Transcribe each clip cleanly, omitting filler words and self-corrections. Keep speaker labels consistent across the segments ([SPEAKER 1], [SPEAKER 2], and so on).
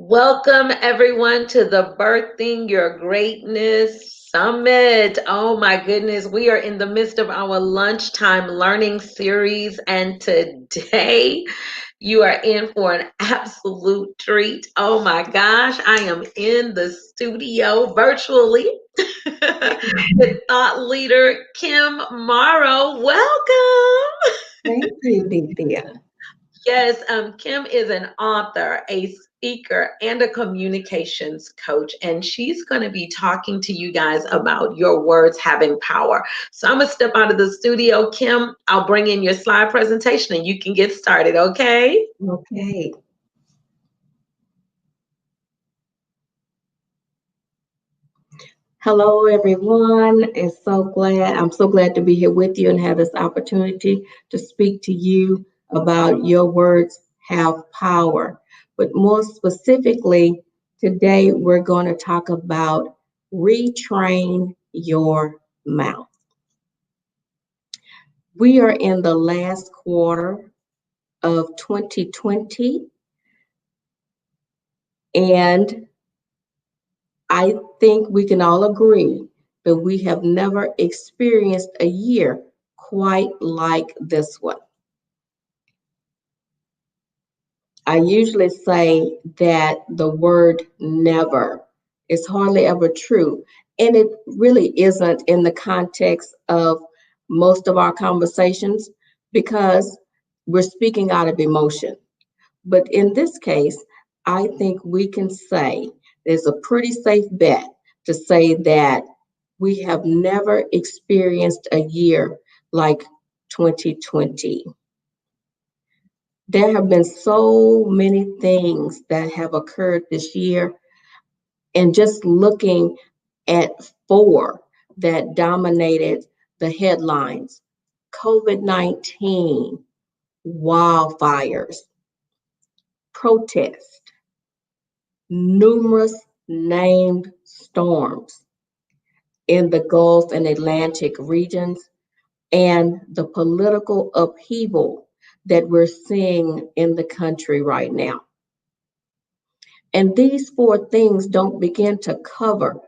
[SPEAKER 1] Welcome, everyone, to the Birthing Your Greatness Summit. Oh, my goodness. We are in the midst of our lunchtime learning series, and today you are in for an absolute treat. Oh, my gosh. I am in the studio virtually with thought leader Kim Morrow. Welcome.
[SPEAKER 2] Thank you, Divya.
[SPEAKER 1] Yes, Kim is an author, a speaker, and a communications coach, and she's going to be talking to you guys about your words having power. So I'm going to step out of the studio. Kim, I'll bring in your slide presentation and you can get started, okay?
[SPEAKER 2] Okay. Hello, everyone. I'm so glad to be here with you and have this opportunity to speak to you about your words have power. But more specifically, today we're going to talk about retrain your mouth. We are in the last quarter of 2020, and I think we can all agree that we have never experienced a year quite like this one. I usually say that the word never is hardly ever true, and it really isn't in the context of most of our conversations because we're speaking out of emotion. But in this case, I think we can say there's a pretty safe bet to say that we have never experienced a year like 2020. There have been so many things that have occurred this year, and just looking at four that dominated the headlines: COVID-19, wildfires, protests, numerous named storms in the Gulf and Atlantic regions, and the political upheaval that we're seeing in the country right now. And these four things don't begin to cover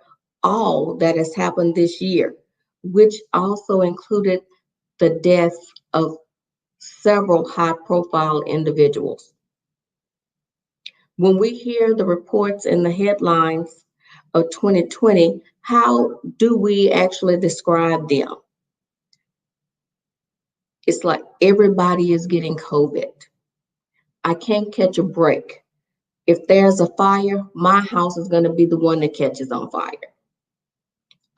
[SPEAKER 2] all that has happened this year, which also included the death of several high profile individuals. When we hear the reports and the headlines of 2020, how do we actually describe them? It's like everybody is getting COVID. I can't catch a break. If there's a fire, my house is going to be the one that catches on fire.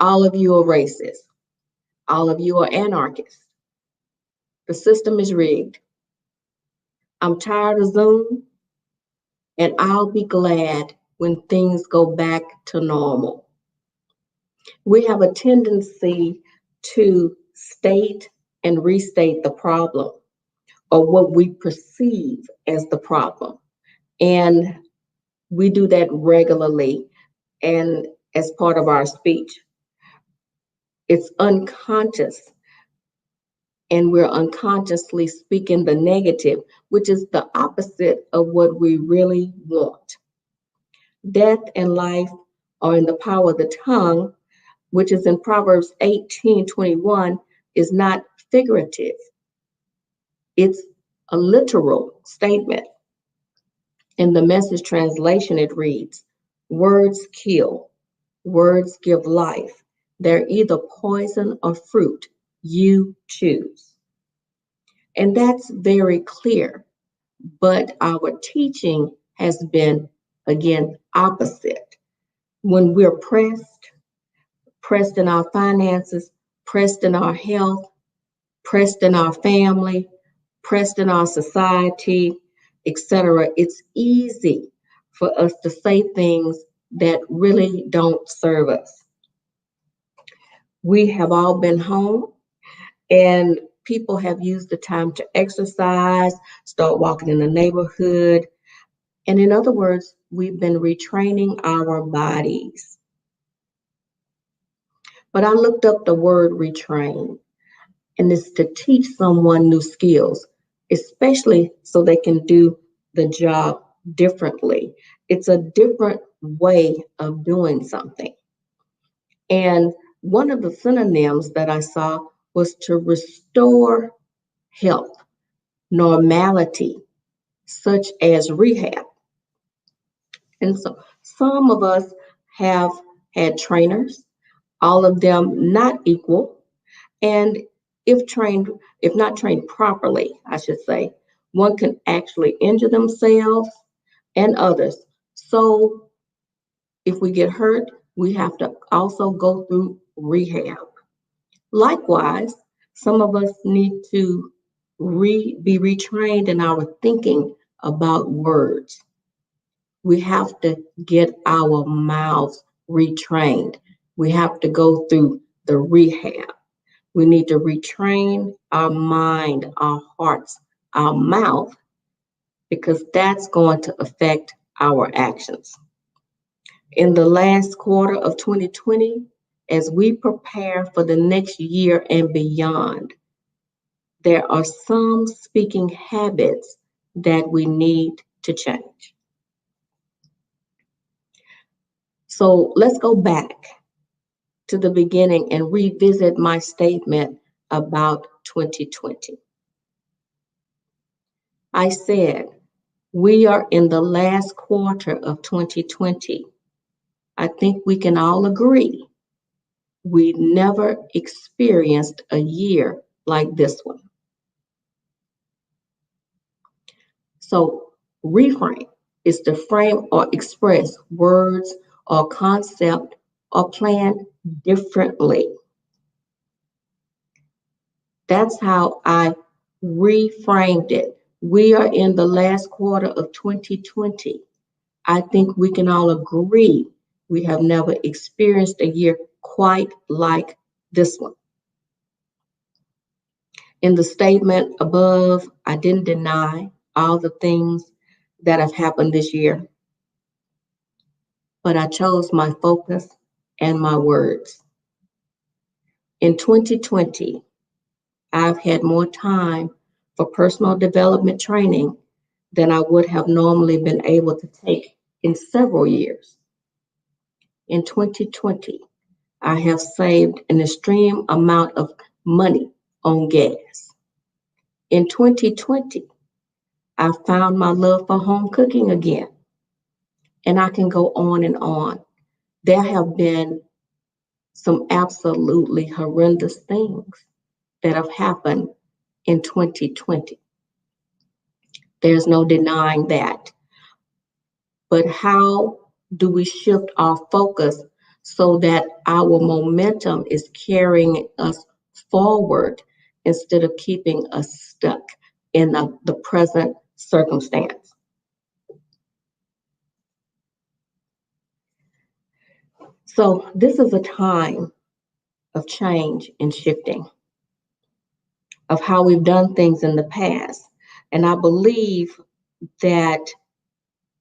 [SPEAKER 2] All of you are racist. All of you are anarchists. The system is rigged. I'm tired of Zoom, and I'll be glad when things go back to normal. We have a tendency to state and restate the problem or what we perceive as the problem. And we do that regularly and as part of our speech. It's unconscious, and we're unconsciously speaking the negative, which is the opposite of what we really want. Death and life are in the power of the tongue, which is in Proverbs 18:21, is not figurative. It's a literal statement. In the Message translation, it reads, "Words kill, words give life. They're either poison or fruit. You choose." And that's very clear. But our teaching has been, again, opposite. When we're pressed in our finances, pressed in our health, pressed in our family, pressed in our society, etc., it's easy for us to say things that really don't serve us. We have all been home, and people have used the time to exercise, start walking in the neighborhood. And in other words, we've been retraining our bodies. But I looked up the word retrain, and it's to teach someone new skills, especially so they can do the job differently. It's a different way of doing something. And one of the synonyms that I saw was to restore health, normality, such as rehab. And so some of us have had trainers, all of them not equal. And if trained, if not trained properly, I should say, one can actually injure themselves and others. So if we get hurt, we have to also go through rehab. Likewise, some of us need to be retrained in our thinking about words. We have to get our mouths retrained. We have to go through the rehab. We need to retrain our mind, our hearts, our mouth, because that's going to affect our actions. In the last quarter of 2020, as we prepare for the next year and beyond, there are some speaking habits that we need to change. So let's go back to the beginning and revisit my statement about 2020. I said, we are in the last quarter of 2020. I think we can all agree we never experienced a year like this one. So, reframe is to frame or express words or concept or plan differently. That's how I reframed it. We are in the last quarter of 2020. I think we can all agree we have never experienced a year quite like this one. In the statement above, I didn't deny all the things that have happened this year, but I chose my focus and my words. In 2020, I've had more time for personal development training than I would have normally been able to take in several years. In 2020, I have saved an extreme amount of money on gas. In 2020, I found my love for home cooking again. And I can go on and on. There have been some absolutely horrendous things that have happened in 2020. There's no denying that. But how do we shift our focus so that our momentum is carrying us forward instead of keeping us stuck in the present circumstance? So, this is a time of change and shifting, of how we've done things in the past. And I believe that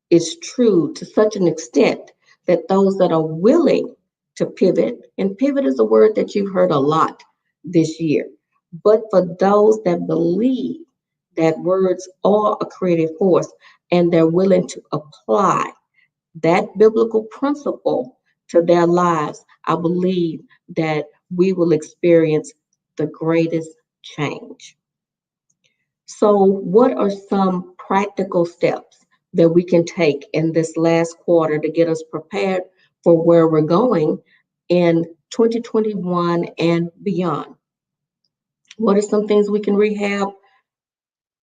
[SPEAKER 2] is true to such an extent that those that are willing to pivot, and pivot is a word that you've heard a lot this year, but for those that believe that words are a creative force and they're willing to apply that biblical principle to their lives, I believe that we will experience the greatest change. So, what are some practical steps that we can take in this last quarter to get us prepared for where we're going in 2021 and beyond? What are some things we can rehab?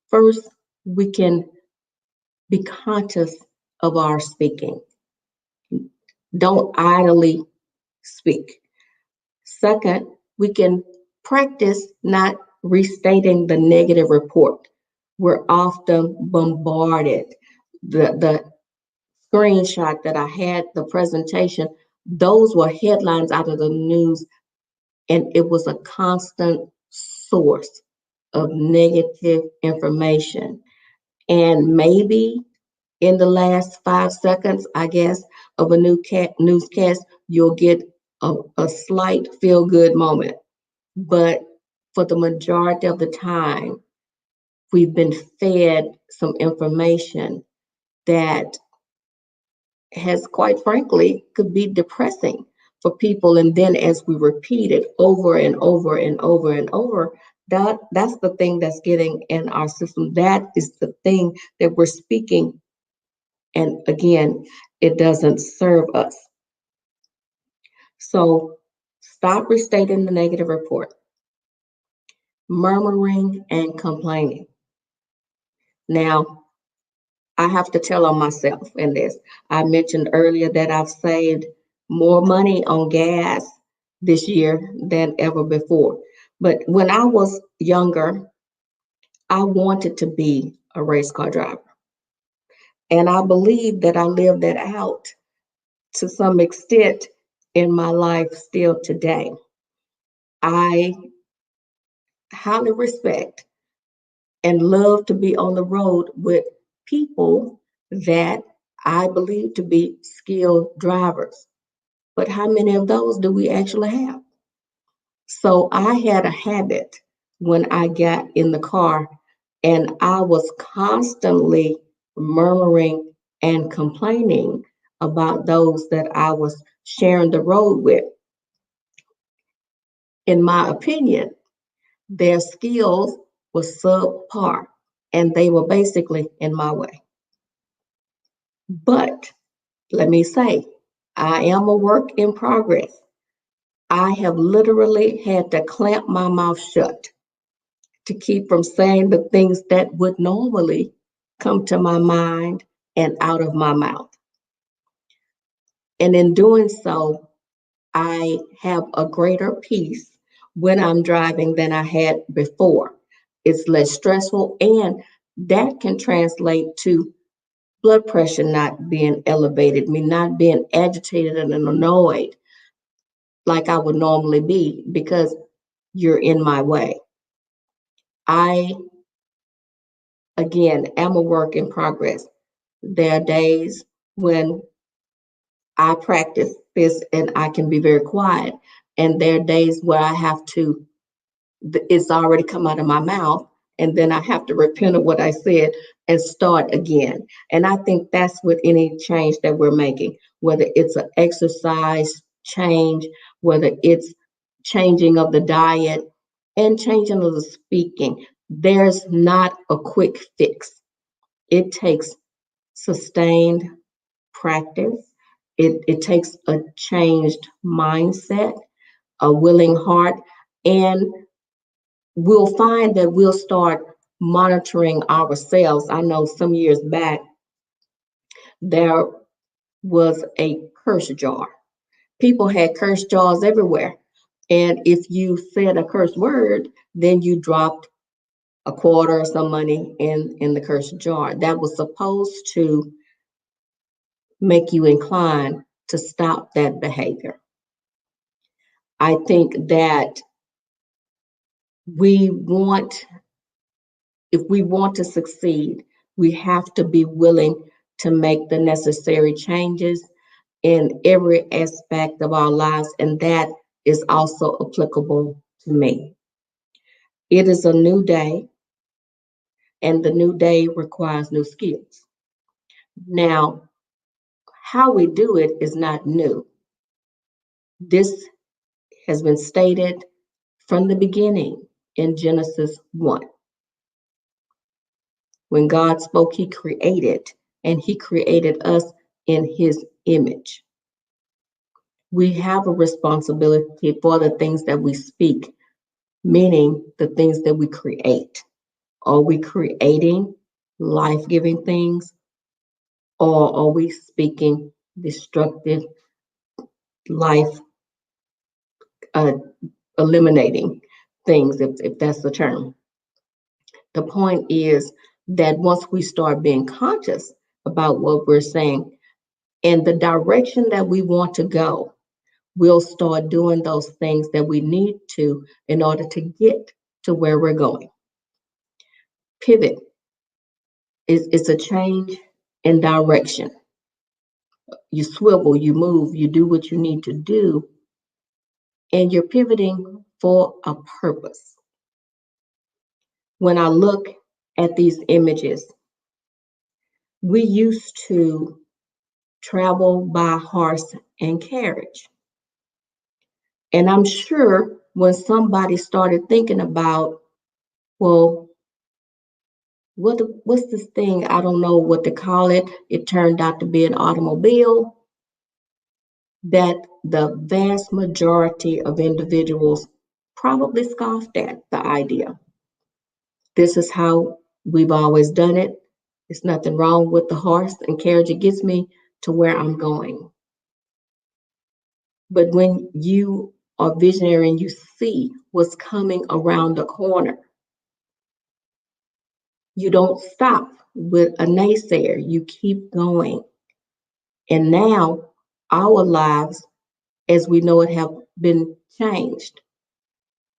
[SPEAKER 2] First, we can be conscious of our speaking. Don't idly speak. Second, we can practice not restating the negative report. We're often bombarded. The screenshot that I had, the presentation, those were headlines out of the news, and it was a constant source of negative information. And maybe in the last 5 seconds, I guess, of a newscast, you'll get a slight feel good moment. But for the majority of the time, we've been fed some information that has, quite frankly, could be depressing for people. And then as we repeat it over and over and over and over, that's the thing that's getting in our system. That is the thing that we're speaking. And again, it doesn't serve us. So stop restating the negative report, murmuring and complaining. Now, I have to tell on myself in this. I mentioned earlier that I've saved more money on gas this year than ever before. But when I was younger, I wanted to be a race car driver. And I believe that I lived that out to some extent in my life still today. I highly respect and love to be on the road with people that I believe to be skilled drivers. But how many of those do we actually have? So I had a habit when I got in the car and I was constantly murmuring and complaining about those that I was sharing the road with. In my opinion, their skills were subpar and they were basically in my way. But let me say, I am a work in progress. I have literally had to clamp my mouth shut to keep from saying the things that would normally come to my mind and out of my mouth. And in doing so, I have a greater peace when I'm driving than I had before. It's less stressful, and that can translate to blood pressure not being elevated, me not being agitated and annoyed like I would normally be because you're in my way. I, again, am a work in progress. There are days when I practice this and I can be very quiet. And there are days where I have to, it's already come out of my mouth. And then I have to repent of what I said and start again. And I think that's with any change that we're making, whether it's an exercise change, whether it's changing of the diet and changing of the speaking. There's not a quick fix. It takes sustained practice. It takes a changed mindset, a willing heart, and we'll find that we'll start monitoring ourselves. I know some years back, there was a curse jar. People had curse jars everywhere. And if you said a curse word, then you dropped a quarter or some money in the curse jar. That was supposed to make you inclined to stop that behavior. I think that we want, if we want to succeed, we have to be willing to make the necessary changes in every aspect of our lives, and that is also applicable to me. It is a new day, and the new day requires new skills. Now, how we do it is not new. This has been stated from the beginning in Genesis 1. When God spoke, He created, and He created us in His image. We have a responsibility for the things that we speak, meaning the things that we create. Are we creating life giving things, or are we speaking destructive, life uh, eliminating things, if that's the term? The point is that once we start being conscious about what we're saying and the direction that we want to go, we'll start doing those things that we need to in order to get to where we're going. Pivot is a change in direction. You swivel, you move, you do what you need to do, and you're pivoting for a purpose. When I look at these images, we used to travel by horse and carriage. And I'm sure when somebody started thinking about, well, what's this thing? I don't know what to call it. It turned out to be an automobile that the vast majority of individuals probably scoffed at the idea. This is how we've always done it. There's nothing wrong with the horse and carriage. It gets me to where I'm going. But when you are visionary and you see what's coming around the corner, you don't stop with a naysayer. You keep going. And now our lives, as we know it, have been changed.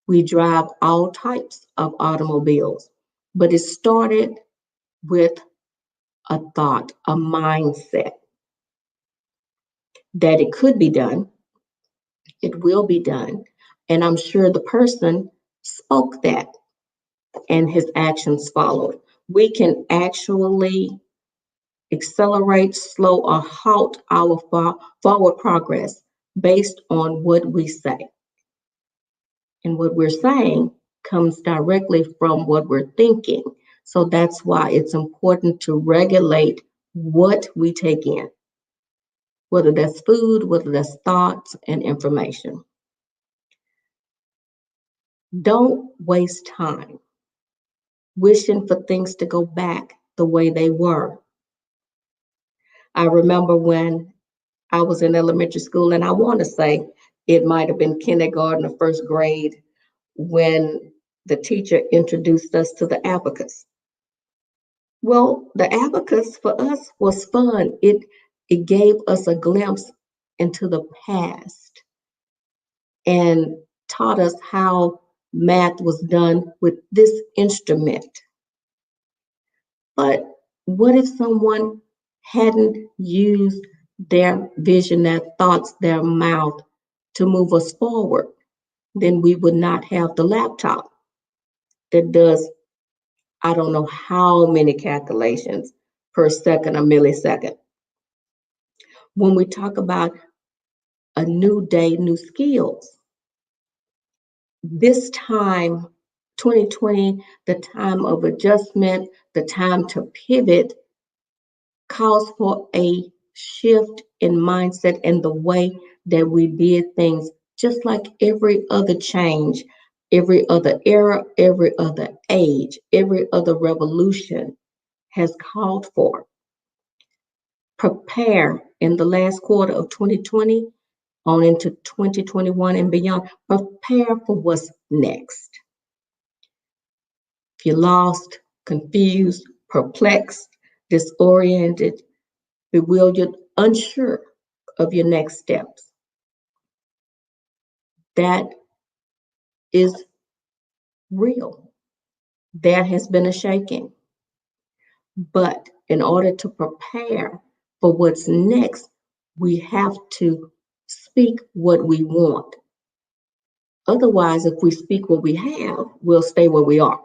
[SPEAKER 2] We drive all types of automobiles, but it started with a thought, a mindset that it could be done, it will be done. And I'm sure the person spoke that and his actions followed. We can actually accelerate, slow, or halt our forward progress based on what we say. And what we're saying comes directly from what we're thinking. So that's why it's important to regulate what we take in, whether that's food, whether that's thoughts and information. Don't waste time wishing for things to go back the way they were. I remember when I was in elementary school, and I want to say it might have been kindergarten or first grade, when the teacher introduced us to the abacus. Well, the abacus for us was fun. It gave us a glimpse into the past and taught us how math was done with this instrument. But what if someone hadn't used their vision, their thoughts, their mouth to move us forward? Then we would not have the laptop that does, I don't know how many calculations per second, a millisecond. When we talk about a new day, new skills, this time, 2020, the time of adjustment, the time to pivot, calls for a shift in mindset and the way that we did things, just like every other change, every other era, every other age, every other revolution has called for. Prepare in the last quarter of 2020 on into 2021 and beyond. Prepare for what's next. If you're lost, confused, perplexed, disoriented, bewildered, unsure of your next steps, that is real. There has been a shaking. But in order to prepare for what's next, we have to speak what we want. Otherwise, if we speak what we have, we'll stay where we are.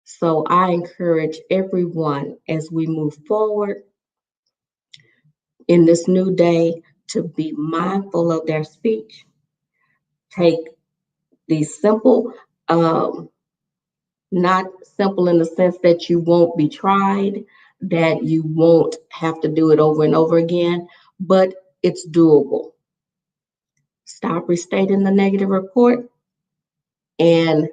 [SPEAKER 2] So I encourage everyone as we move forward in this new day to be mindful of their speech. Take these simple, not simple in the sense that you won't be tried, that you won't have to do it over and over again, but it's doable. Stop restating the negative report and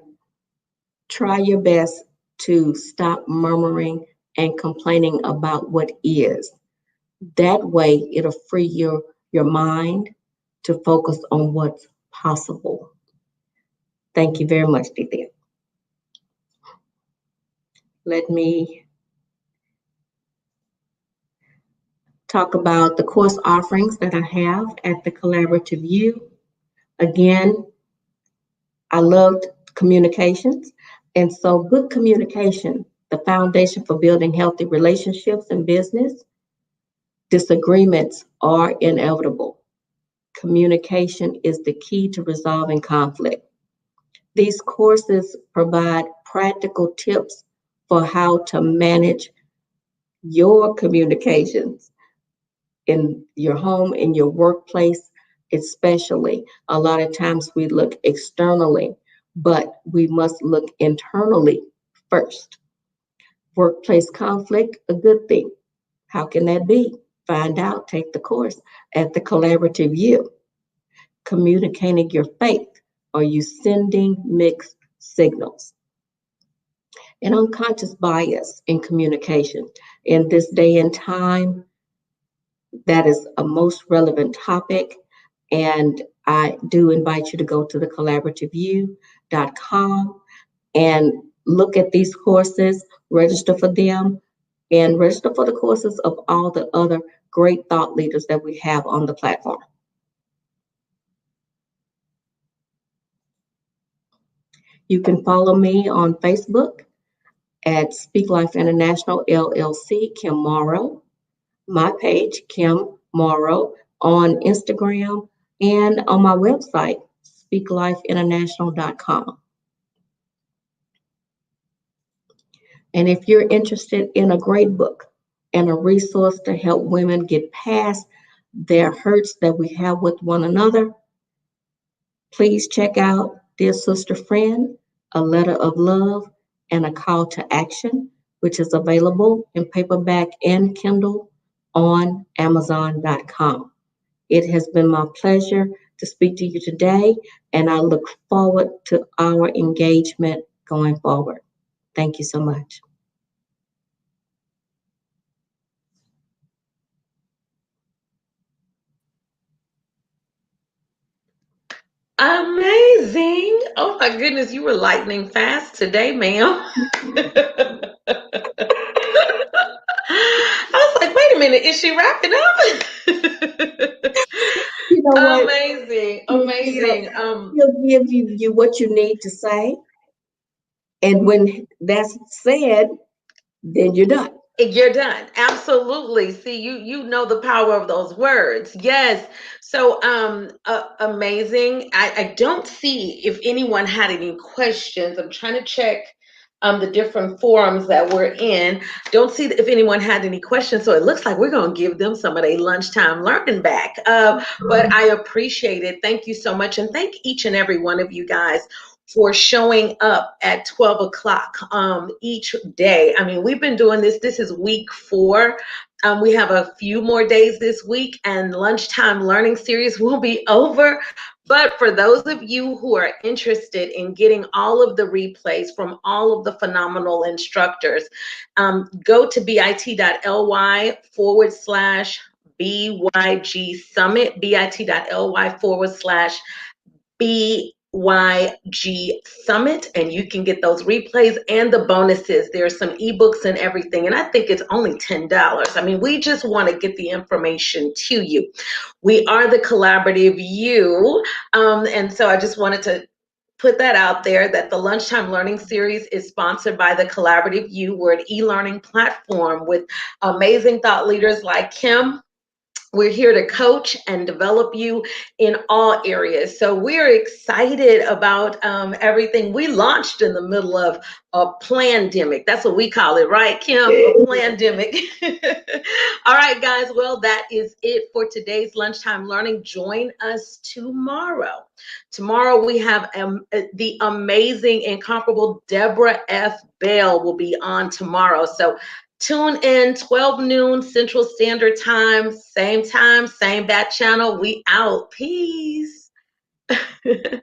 [SPEAKER 2] try your best to stop murmuring and complaining about what is. That way, it'll free your mind to focus on what's possible. Thank you very much, Dithya. Let me talk about the course offerings that I have at the Collaborative U. Again, I loved communications, and so good communication, the foundation for building healthy relationships in business. Disagreements are inevitable. Communication is the key to resolving conflict. These courses provide practical tips for how to manage your communications in your home, in your workplace, especially. A lot of times we look externally, but we must look internally first. Workplace conflict, a good thing. How can that be? Find out, take the course at the Collaborative U. Communicating your faith. Are you sending mixed signals? And unconscious bias in communication. In this day and time, that is a most relevant topic. And I do invite you to go to the collaborativeu.com and look at these courses, register for them, and register for the courses of all the other great thought leaders that we have on the platform. You can follow me on Facebook at Speak Life International LLC, Kim Morrow. My page, Kim Morrow, on Instagram and on my website, speaklifeinternational.com. And if you're interested in a great book and a resource to help women get past their hurts that we have with one another, please check out Dear Sister Friend, A Letter of Love and a Call to Action, which is available in paperback and Kindle on Amazon.com. It has been my pleasure to speak to you today, and I look forward to our engagement going forward. Thank you so much.
[SPEAKER 1] Amazing. Oh my goodness, you were lightning fast today, ma'am. I was like, wait a minute, is she wrapping up?
[SPEAKER 2] You know what?
[SPEAKER 1] Amazing,
[SPEAKER 2] He'll,
[SPEAKER 1] amazing.
[SPEAKER 2] he'll give you what you need to say, and when that's said, then you're done.
[SPEAKER 1] You're done. Absolutely. See, you know the power of those words. Yes. So amazing. I don't see if anyone had any questions. I'm trying to check the different forums that we're in. Don't see if anyone had any questions. So it looks like we're going to give them some of their lunchtime learning back. But I appreciate it. Thank you so much. And thank each and every one of you guys for showing up at 12 o'clock each day. I mean, we've been doing this. This is week 4. We have a few more days this week, and lunchtime learning series will be over. But for those of you who are interested in getting all of the replays from all of the phenomenal instructors, go to bit.ly/BYG Summit, bit.ly/BYG Summit, and you can get those replays and the bonuses. There's some ebooks and everything, and I think it's only $10. I mean, we just want to get the information to you. We are the Collaborative U, and so I just wanted to put that out there that the Lunchtime Learning Series is sponsored by the Collaborative U. We're an e-learning platform with amazing thought leaders like Kim. We're here to coach and develop you in all areas. So we're excited about everything. We launched in the middle of a pandemic. That's what we call it, right, Kim? A pandemic. All right, guys. Well, that is it for today's Lunchtime Learning. Join us tomorrow. Tomorrow we have the amazing, incomparable Deborah F. Bell will be on tomorrow. So tune in 12 noon Central Standard Time, same bat channel. We out. Peace. Bye-bye.